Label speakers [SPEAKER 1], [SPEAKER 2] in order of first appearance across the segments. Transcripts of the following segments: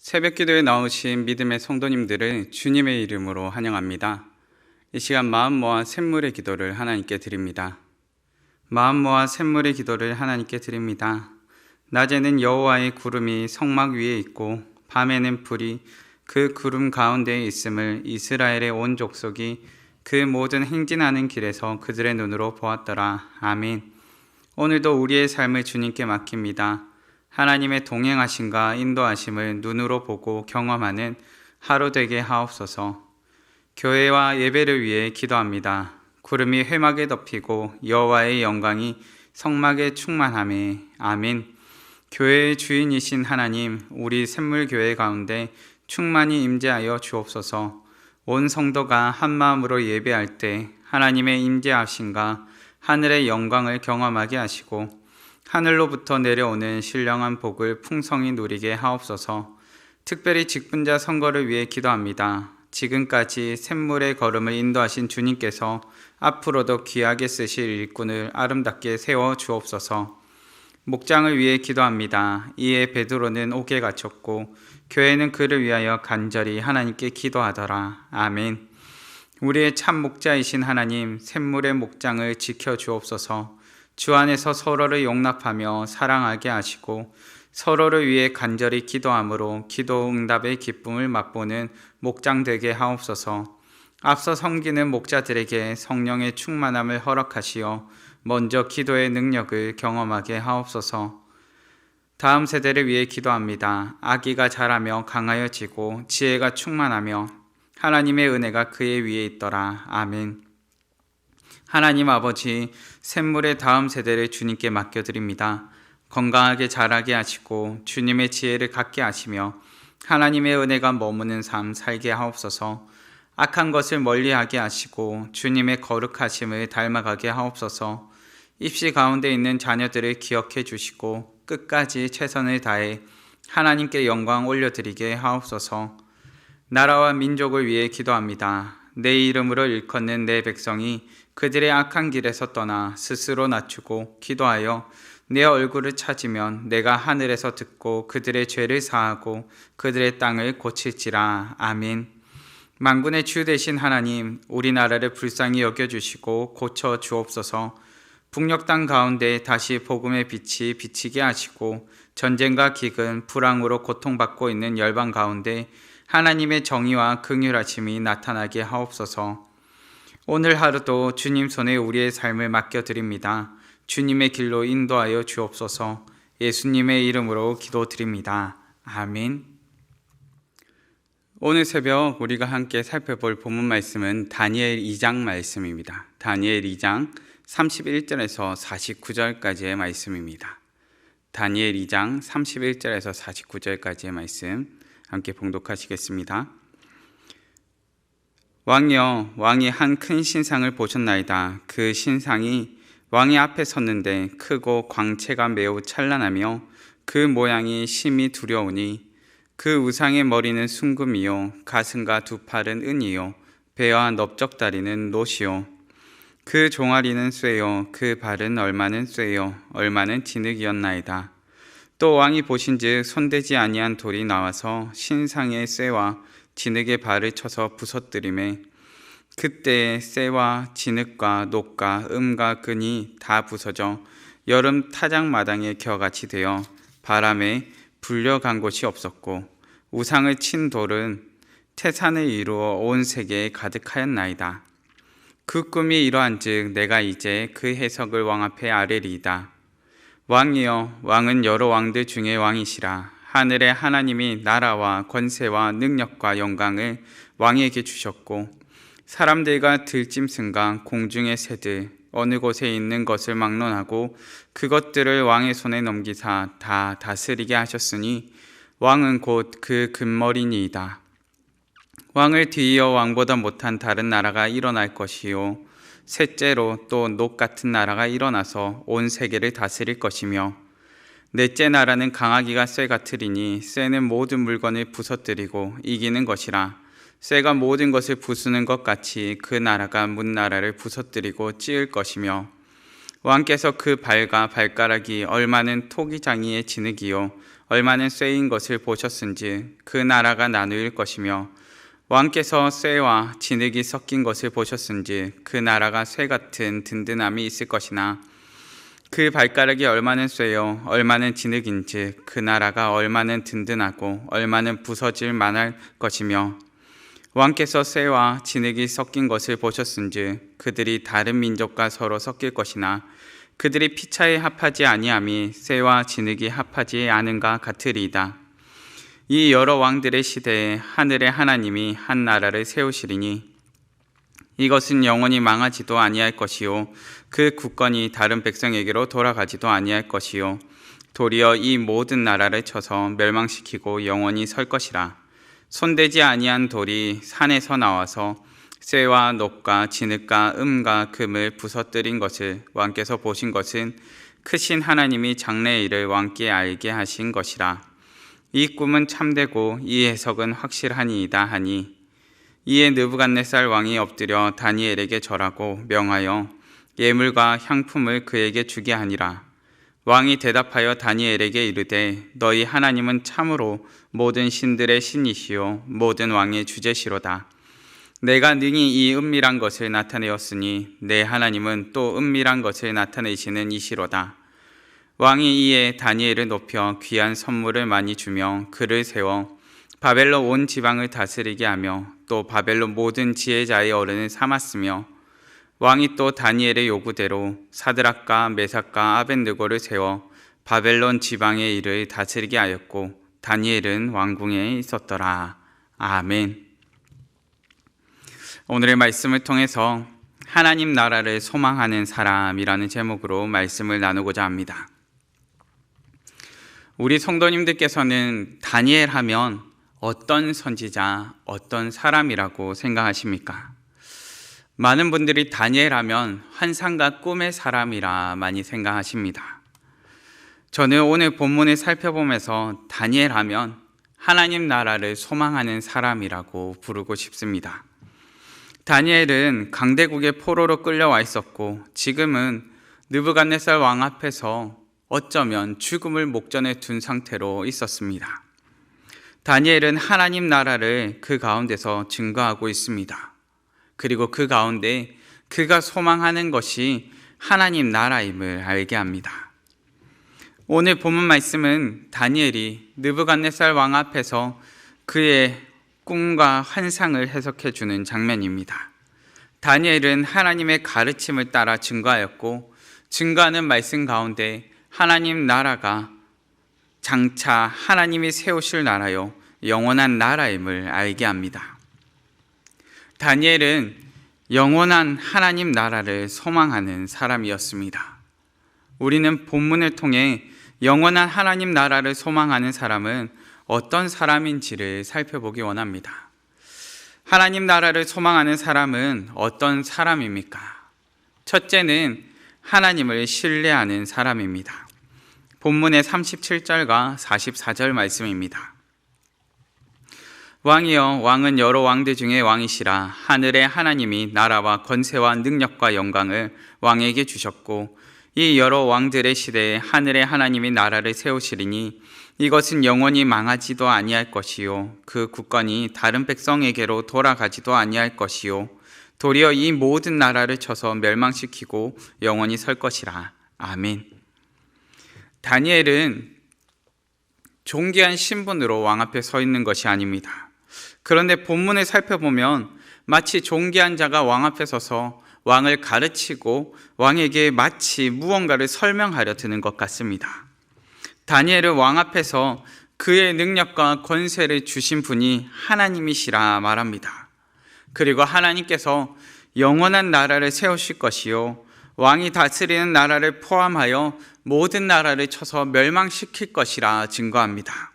[SPEAKER 1] 새벽기도에 나오신 믿음의 성도님들을 주님의 이름으로 환영합니다. 이 시간 마음 모아 샘물의 기도를 하나님께 드립니다. 마음 모아 샘물의 기도를 하나님께 드립니다. 낮에는 여호와의 구름이 성막 위에 있고 밤에는 불이 그 구름 가운데에 있음을 이스라엘의 온 족속이 그 모든 행진하는 길에서 그들의 눈으로 보았더라. 아멘. 오늘도 우리의 삶을 주님께 맡깁니다. 하나님의 동행하심과 인도하심을 눈으로 보고 경험하는 하루 되게 하옵소서. 교회와 예배를 위해 기도합니다. 구름이 회막에 덮이고 여호와의 영광이 성막에 충만하매. 아멘. 교회의 주인이신 하나님, 우리 샘물교회 가운데 충만히 임재하여 주옵소서. 온 성도가 한마음으로 예배할 때 하나님의 임재하심과 하늘의 영광을 경험하게 하시고 하늘로부터 내려오는 신령한 복을 풍성히 누리게 하옵소서. 특별히 직분자 선거를 위해 기도합니다. 지금까지 샘물의 걸음을 인도하신 주님께서 앞으로도 귀하게 쓰실 일꾼을 아름답게 세워 주옵소서. 목장을 위해 기도합니다. 이에 베드로는 옥에 갇혔고 교회는 그를 위하여 간절히 하나님께 기도하더라. 아멘. 우리의 참 목자이신 하나님, 샘물의 목장을 지켜 주옵소서. 주 안에서 서로를 용납하며 사랑하게 하시고 서로를 위해 간절히 기도함으로 기도 응답의 기쁨을 맛보는 목장 되게 하옵소서. 앞서 섬기는 목자들에게 성령의 충만함을 허락하시어 먼저 기도의 능력을 경험하게 하옵소서. 다음 세대를 위해 기도합니다. 아기가 자라며 강하여지고 지혜가 충만하며 하나님의 은혜가 그의 위에 있더라. 아멘. 하나님 아버지, 샘물의 다음 세대를 주님께 맡겨드립니다. 건강하게 자라게 하시고 주님의 지혜를 갖게 하시며 하나님의 은혜가 머무는 삶 살게 하옵소서. 악한 것을 멀리하게 하시고 주님의 거룩하심을 닮아가게 하옵소서. 입시 가운데 있는 자녀들을 기억해 주시고 끝까지 최선을 다해 하나님께 영광 올려드리게 하옵소서. 나라와 민족을 위해 기도합니다. 내 이름으로 일컫는 내 백성이 그들의 악한 길에서 떠나 스스로 낮추고 기도하여 내 얼굴을 찾으면 내가 하늘에서 듣고 그들의 죄를 사하고 그들의 땅을 고칠지라. 아멘. 만군의 주 되신 하나님, 우리나라를 불쌍히 여겨주시고 고쳐 주옵소서. 북녘 땅 가운데 다시 복음의 빛이 비치게 하시고 전쟁과 기근, 불황으로 고통받고 있는 열방 가운데 하나님의 정의와 긍휼하심이 나타나게 하옵소서. 오늘 하루도 주님 손에 우리의 삶을 맡겨드립니다. 주님의 길로 인도하여 주옵소서. 예수님의 이름으로 기도드립니다. 아멘. 오늘 새벽 우리가 함께 살펴볼 본문 말씀은 다니엘 2장 말씀입니다. 다니엘 2장 31절에서 49절까지의 말씀입니다. 다니엘 2장 31절에서 49절까지의 말씀 함께 봉독하시겠습니다. 왕이여, 왕이 한 큰 신상을 보셨나이다. 그 신상이 왕의 앞에 섰는데 크고 광채가 매우 찬란하며 그 모양이 심히 두려우니 그 우상의 머리는 순금이요 가슴과 두 팔은 은이요 배와 넓적다리는 놋이요 그 종아리는 쇠요 그 발은 얼마는 쇠요 얼마는 진흙이었나이다. 또 왕이 보신즉 손대지 아니한 돌이 나와서 신상의 쇠와 진흙의 발을 쳐서 부서뜨리매 그때에 쇠와 진흙과 녹과 음과 근이 다 부서져 여름 타작마당의 겨같이 되어 바람에 불려간 곳이 없었고 우상을 친 돌은 태산을 이루어 온 세계에 가득하였나이다. 그 꿈이 이러한즉 내가 이제 그 해석을 왕 앞에 아뢰리이다. 왕이여, 왕은 여러 왕들 중에 왕이시라. 하늘의 하나님이 나라와 권세와 능력과 영광을 왕에게 주셨고 사람들과 들짐승과 공중의 새들 어느 곳에 있는 것을 막론하고 그것들을 왕의 손에 넘기사 다 다스리게 하셨으니 왕은 곧 그 금머리니이다. 왕을 뒤이어 왕보다 못한 다른 나라가 일어날 것이요 셋째로 또 녹 같은 나라가 일어나서 온 세계를 다스릴 것이며 넷째 나라는 강하기가 쇠 같으리니 쇠는 모든 물건을 부서뜨리고 이기는 것이라. 쇠가 모든 것을 부수는 것 같이 그 나라가 문 나라를 부서뜨리고 찌을 것이며 왕께서 그 발과 발가락이 얼마는 토기장이의 진흙이요 얼마는 쇠인 것을 보셨은지 그 나라가 나누일 것이며 왕께서 쇠와 진흙이 섞인 것을 보셨은지 그 나라가 쇠 같은 든든함이 있을 것이나 그 발가락이 얼마는 쇠요 얼마는 진흙인지 그 나라가 얼마는 든든하고 얼마는 부서질 만할 것이며 왕께서 쇠와 진흙이 섞인 것을 보셨은지 그들이 다른 민족과 서로 섞일 것이나 그들이 피차에 합하지 아니함이 쇠와 진흙이 합하지 않은가 같으리이다. 이 여러 왕들의 시대에 하늘의 하나님이 한 나라를 세우시리니 이것은 영원히 망하지도 아니할 것이요 그 국권이 다른 백성에게로 돌아가지도 아니할 것이요 도리어 이 모든 나라를 쳐서 멸망시키고 영원히 설 것이라. 손대지 아니한 돌이 산에서 나와서 쇠와 녹과 진흙과 음과 금을 부서뜨린 것을 왕께서 보신 것은 크신 하나님이 장래의 일을 왕께 알게 하신 것이라. 이 꿈은 참되고 이 해석은 확실하니이다 하니 이에 느부갓네살 왕이 엎드려 다니엘에게 절하고 명하여 예물과 향품을 그에게 주게 하니라. 왕이 대답하여 다니엘에게 이르되 너희 하나님은 참으로 모든 신들의 신이시요 모든 왕의 주제시로다. 내가 능히 이 은밀한 것을 나타내었으니 내 하나님은 또 은밀한 것을 나타내시는 이시로다. 왕이 이에 다니엘을 높여 귀한 선물을 많이 주며 그를 세워 바벨론 온 지방을 다스리게 하며 또 바벨론 모든 지혜자의 어른을 삼았으며 왕이 또 다니엘의 요구대로 사드락과 메삭과 아벳느고를 세워 바벨론 지방의 일을 다스리게 하였고 다니엘은 왕궁에 있었더라. 아멘. 오늘의 말씀을 통해서 하나님 나라를 소망하는 사람이라는 제목으로 말씀을 나누고자 합니다. 우리 성도님들께서는 다니엘 하면 어떤 선지자, 어떤 사람이라고 생각하십니까? 많은 분들이 다니엘 하면 환상과 꿈의 사람이라 많이 생각하십니다. 저는 오늘 본문을 살펴보면서 다니엘 하면 하나님 나라를 소망하는 사람이라고 부르고 싶습니다. 다니엘은 강대국의 포로로 끌려와 있었고 지금은 느부갓네살 왕 앞에서 어쩌면 죽음을 목전에 둔 상태로 있었습니다. 다니엘은 하나님 나라를 그 가운데서 증거하고 있습니다. 그리고 그 가운데 그가 소망하는 것이 하나님 나라임을 알게 합니다. 오늘 본문 말씀은 다니엘이 느부갓네살 왕 앞에서 그의 꿈과 환상을 해석해 주는 장면입니다. 다니엘은 하나님의 가르침을 따라 증거하였고 증거하는 말씀 가운데 하나님 나라가 장차 하나님이 세우실 나라요 영원한 나라임을 알게 합니다. 다니엘은 영원한 하나님 나라를 소망하는 사람이었습니다. 우리는 본문을 통해 영원한 하나님 나라를 소망하는 사람은 어떤 사람인지를 살펴보기 원합니다. 하나님 나라를 소망하는 사람은 어떤 사람입니까? 첫째는 하나님을 신뢰하는 사람입니다. 본문의 37절과 44절 말씀입니다. 왕이여 왕은 여러 왕들 중에 왕이시라. 하늘의 하나님이 나라와 권세와 능력과 영광을 왕에게 주셨고 이 여러 왕들의 시대에 하늘의 하나님이 나라를 세우시리니 이것은 영원히 망하지도 아니할 것이요 그 국권이 다른 백성에게로 돌아가지도 아니할 것이요 도리어 이 모든 나라를 쳐서 멸망시키고 영원히 설 것이라. 아멘. 다니엘은 존귀한 신분으로 왕 앞에 서 있는 것이 아닙니다. 그런데 본문을 살펴보면 마치 존귀한 자가 왕 앞에 서서 왕을 가르치고 왕에게 마치 무언가를 설명하려 드는 것 같습니다. 다니엘은 왕 앞에서 그의 능력과 권세를 주신 분이 하나님이시라 말합니다. 그리고 하나님께서 영원한 나라를 세우실 것이요 왕이 다스리는 나라를 포함하여 모든 나라를 쳐서 멸망시킬 것이라 증거합니다.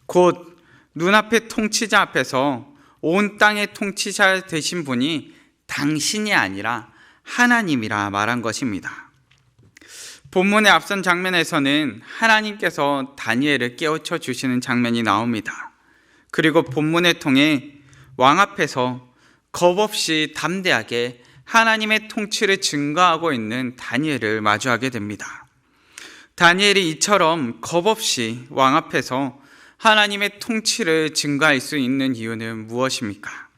[SPEAKER 1] 곧 눈앞의 통치자 앞에서 온 땅의 통치자 되신 분이 당신이 아니라 하나님이라 말한 것입니다. 본문의 앞선 장면에서는 하나님께서 다니엘을 깨우쳐 주시는 장면이 나옵니다. 그리고 본문을 통해 왕 앞에서 겁없이 담대하게 하나님의 통치를 증거하고 있는 다니엘을 마주하게 됩니다. 다니엘이 이처럼 겁없이 왕 앞에서 하나님의 통치를 증거할 수 있는 이유는 무엇입니까?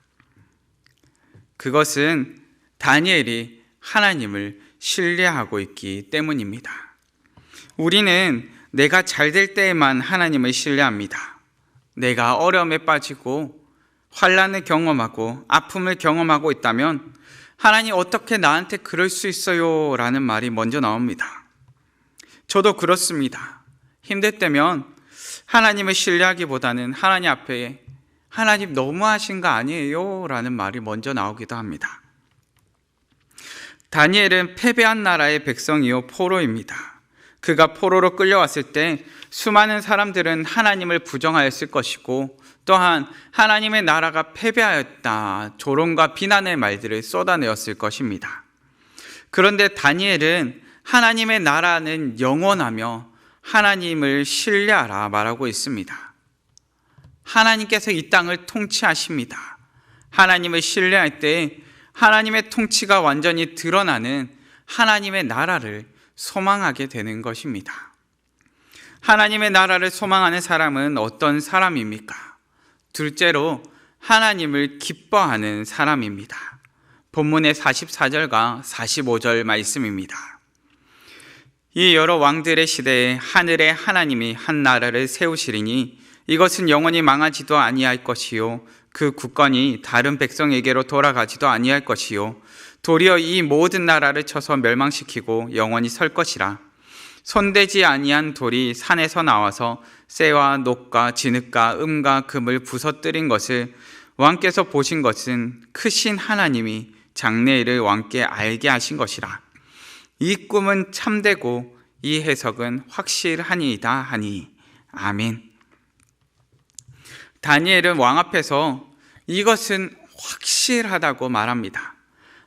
[SPEAKER 1] 그것은 다니엘이 하나님을 신뢰하고 있기 때문입니다. 우리는 내가 잘 될 때에만 하나님을 신뢰합니다. 내가 어려움에 빠지고 환난을 경험하고 아픔을 경험하고 있다면 하나님 어떻게 나한테 그럴 수 있어요? 라는 말이 먼저 나옵니다. 저도 그렇습니다. 힘들 때면 하나님을 신뢰하기보다는 하나님 앞에 하나님 너무하신 거 아니에요? 라는 말이 먼저 나오기도 합니다. 다니엘은 패배한 나라의 백성이요 포로입니다. 그가 포로로 끌려왔을 때 수많은 사람들은 하나님을 부정하였을 것이고 또한 하나님의 나라가 패배하였다 조롱과 비난의 말들을 쏟아내었을 것입니다. 그런데 다니엘은 하나님의 나라는 영원하며 하나님을 신뢰하라 말하고 있습니다. 하나님께서 이 땅을 통치하십니다. 하나님을 신뢰할 때 하나님의 통치가 완전히 드러나는 하나님의 나라를 소망하게 되는 것입니다. 하나님의 나라를 소망하는 사람은 어떤 사람입니까? 둘째로 하나님을 기뻐하는 사람입니다. 본문의 44절과 45절 말씀입니다. 이 여러 왕들의 시대에 하늘의 하나님이 한 나라를 세우시리니 이것은 영원히 망하지도 아니할 것이요 그 국권이 다른 백성에게로 돌아가지도 아니할 것이요 도리어 이 모든 나라를 쳐서 멸망시키고 영원히 설 것이라. 손대지 아니한 돌이 산에서 나와서 쇠와 녹과 진흙과 음과 금을 부서뜨린 것을 왕께서 보신 것은 크신 하나님이 장래일을 왕께 알게 하신 것이라. 이 꿈은 참되고 이 해석은 확실하니이다 하니. 아멘. 다니엘은 왕 앞에서 이것은 확실하다고 말합니다.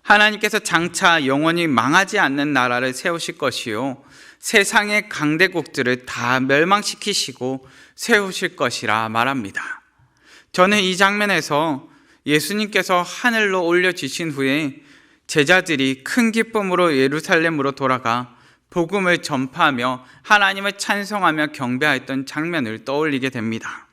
[SPEAKER 1] 하나님께서 장차 영원히 망하지 않는 나라를 세우실 것이요 세상의 강대국들을 다 멸망시키시고 세우실 것이라 말합니다. 저는 이 장면에서 예수님께서 하늘로 올려지신 후에 제자들이 큰 기쁨으로 예루살렘으로 돌아가 복음을 전파하며 하나님을 찬송하며 경배했던 장면을 떠올리게 됩니다.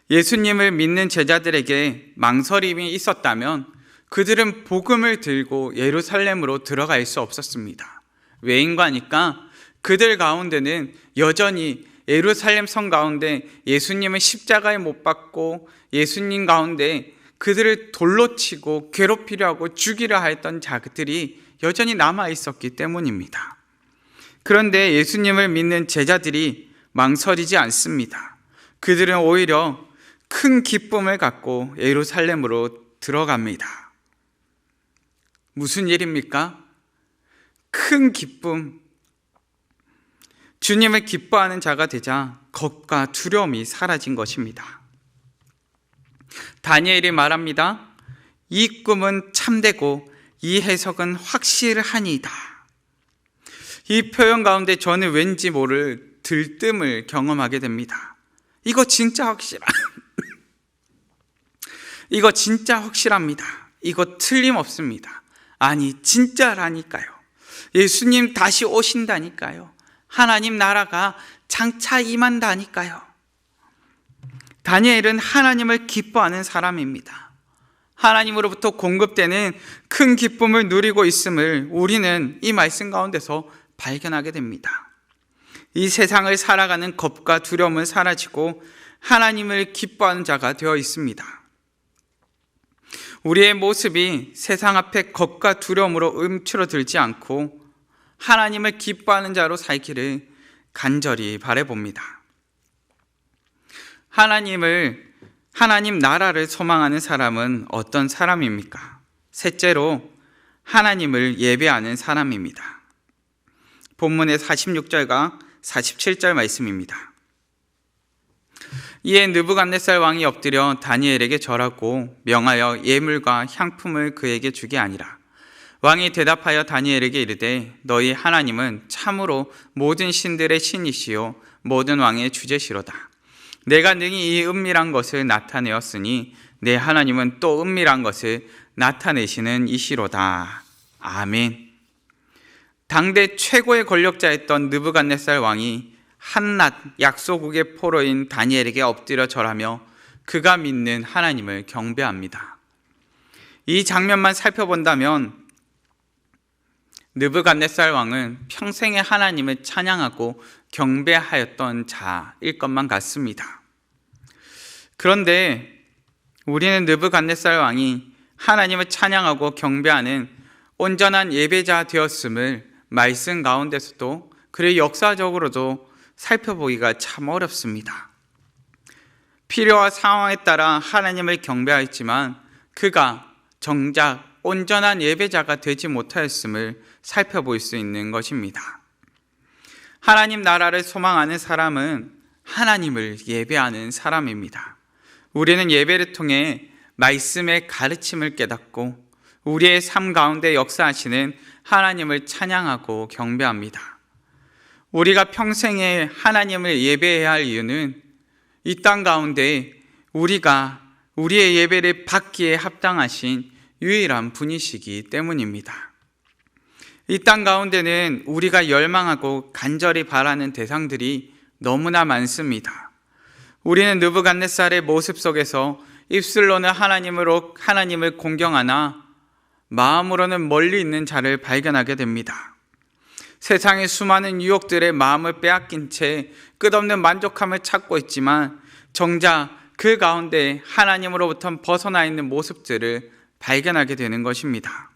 [SPEAKER 1] 예수님을 믿는 제자들에게 망설임이 있었다면 그들은 복음을 들고 예루살렘으로 들어갈 수 없었습니다. 왜인가니까 그들 가운데는 여전히 예루살렘 성 가운데 예수님을 십자가에 못 박고 예수님 가운데 그들을 돌로 치고 괴롭히려 하고 죽이려 했던 자들이 여전히 남아 있었기 때문입니다. 그런데 예수님을 믿는 제자들이 망설이지 않습니다. 그들은 오히려 큰 기쁨을 갖고 예루살렘으로 들어갑니다. 무슨 일입니까? 큰 기쁨. 주님을 기뻐하는 자가 되자 겁과 두려움이 사라진 것입니다. 다니엘이 말합니다. 이 꿈은 참되고 이 해석은 확실하니이다. 이 표현 가운데 저는 왠지 모를 들뜸을 경험하게 됩니다. 이거 진짜 확실합니다. 이거 틀림없습니다. 아니 진짜라니까요. 예수님 다시 오신다니까요. 하나님 나라가 장차 임한다니까요. 다니엘은 하나님을 기뻐하는 사람입니다. 하나님으로부터 공급되는 큰 기쁨을 누리고 있음을 우리는 이 말씀 가운데서 발견하게 됩니다. 이 세상을 살아가는 겁과 두려움은 사라지고 하나님을 기뻐하는 자가 되어 있습니다. 우리의 모습이 세상 앞에 겁과 두려움으로 움츠러들지 않고 하나님을 기뻐하는 자로 살기를 간절히 바라봅니다. 하나님 나라를 소망하는 사람은 어떤 사람입니까? 셋째로 하나님을 예배하는 사람입니다. 본문의 46절과 47절 말씀입니다. 이에 느부갓네살 왕이 엎드려 다니엘에게 절하고 명하여 예물과 향품을 그에게 주게 아니라 왕이 대답하여 다니엘에게 이르되 너희 하나님은 참으로 모든 신들의 신이시요 모든 왕의 주제시로다. 내가 능히 이 은밀한 것을 나타내었으니 내 하나님은 또 은밀한 것을 나타내시는 이시로다. 아멘. 당대 최고의 권력자였던 느부갓네살 왕이 한낱 약소국의 포로인 다니엘에게 엎드려 절하며 그가 믿는 하나님을 경배합니다. 이 장면만 살펴본다면 느부갓네살 왕은 평생에 하나님을 찬양하고 경배하였던 자일 것만 같습니다. 그런데 우리는 느부갓네살 왕이 하나님을 찬양하고 경배하는 온전한 예배자 되었음을 말씀 가운데서도 그리고 역사적으로도 살펴보기가 참 어렵습니다. 필요와 상황에 따라 하나님을 경배하였지만 그가 정작 온전한 예배자가 되지 못하였음을 살펴볼 수 있는 것입니다. 하나님 나라를 소망하는 사람은 하나님을 예배하는 사람입니다. 우리는 예배를 통해 말씀의 가르침을 깨닫고 우리의 삶 가운데 역사하시는 하나님을 찬양하고 경배합니다. 우리가 평생에 하나님을 예배해야 할 이유는 이 땅 가운데 우리가 우리의 예배를 받기에 합당하신 유일한 분이시기 때문입니다. 이 땅 가운데는 우리가 열망하고 간절히 바라는 대상들이 너무나 많습니다. 우리는 느부갓네살의 모습 속에서 입술로는 하나님을 공경하나 마음으로는 멀리 있는 자를 발견하게 됩니다. 세상의 수많은 유혹들의 마음을 빼앗긴 채 끝없는 만족함을 찾고 있지만 정작 그 가운데 하나님으로부터 벗어나 있는 모습들을 발견하게 되는 것입니다.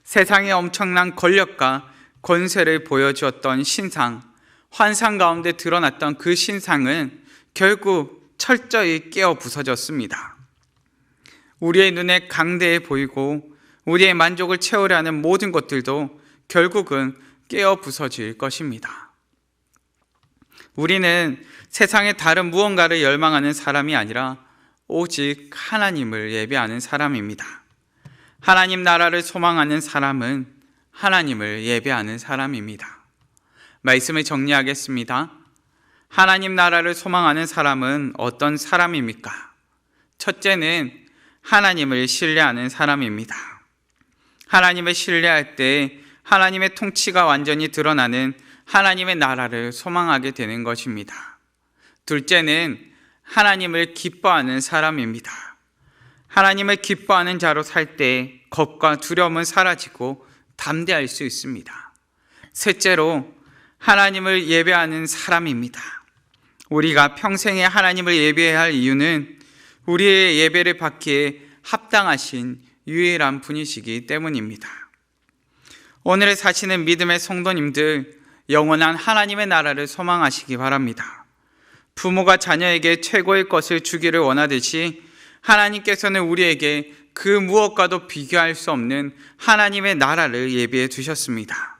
[SPEAKER 1] 세상의 엄청난 권력과 권세를 보여주었던 신상, 환상 가운데 드러났던 그 신상은 결국 철저히 깨어 부서졌습니다. 우리의 눈에 강대해 보이고 우리의 만족을 채우려 하는 모든 것들도 결국은 깨어 부서질 것입니다. 우리는 세상의 다른 무언가를 열망하는 사람이 아니라 오직 하나님을 예배하는 사람입니다. 하나님 나라를 소망하는 사람은 하나님을 예배하는 사람입니다. 말씀을 정리하겠습니다. 하나님 나라를 소망하는 사람은 어떤 사람입니까? 첫째는 하나님을 신뢰하는 사람입니다. 하나님을 신뢰할 때 하나님의 통치가 완전히 드러나는 하나님의 나라를 소망하게 되는 것입니다. 둘째는 하나님을 기뻐하는 사람입니다. 하나님을 기뻐하는 자로 살 때 겁과 두려움은 사라지고 담대할 수 있습니다. 셋째로 하나님을 예배하는 사람입니다. 우리가 평생에 하나님을 예배해야 할 이유는 우리의 예배를 받기에 합당하신 유일한 분이시기 때문입니다. 오늘의 사시는 믿음의 성도님들, 영원한 하나님의 나라를 소망하시기 바랍니다. 부모가 자녀에게 최고의 것을 주기를 원하듯이 하나님께서는 우리에게 그 무엇과도 비교할 수 없는 하나님의 나라를 예비해 두셨습니다.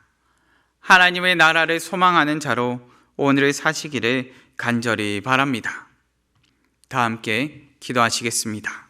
[SPEAKER 1] 하나님의 나라를 소망하는 자로 오늘을 사시기를 간절히 바랍니다. 다 함께 기도하시겠습니다.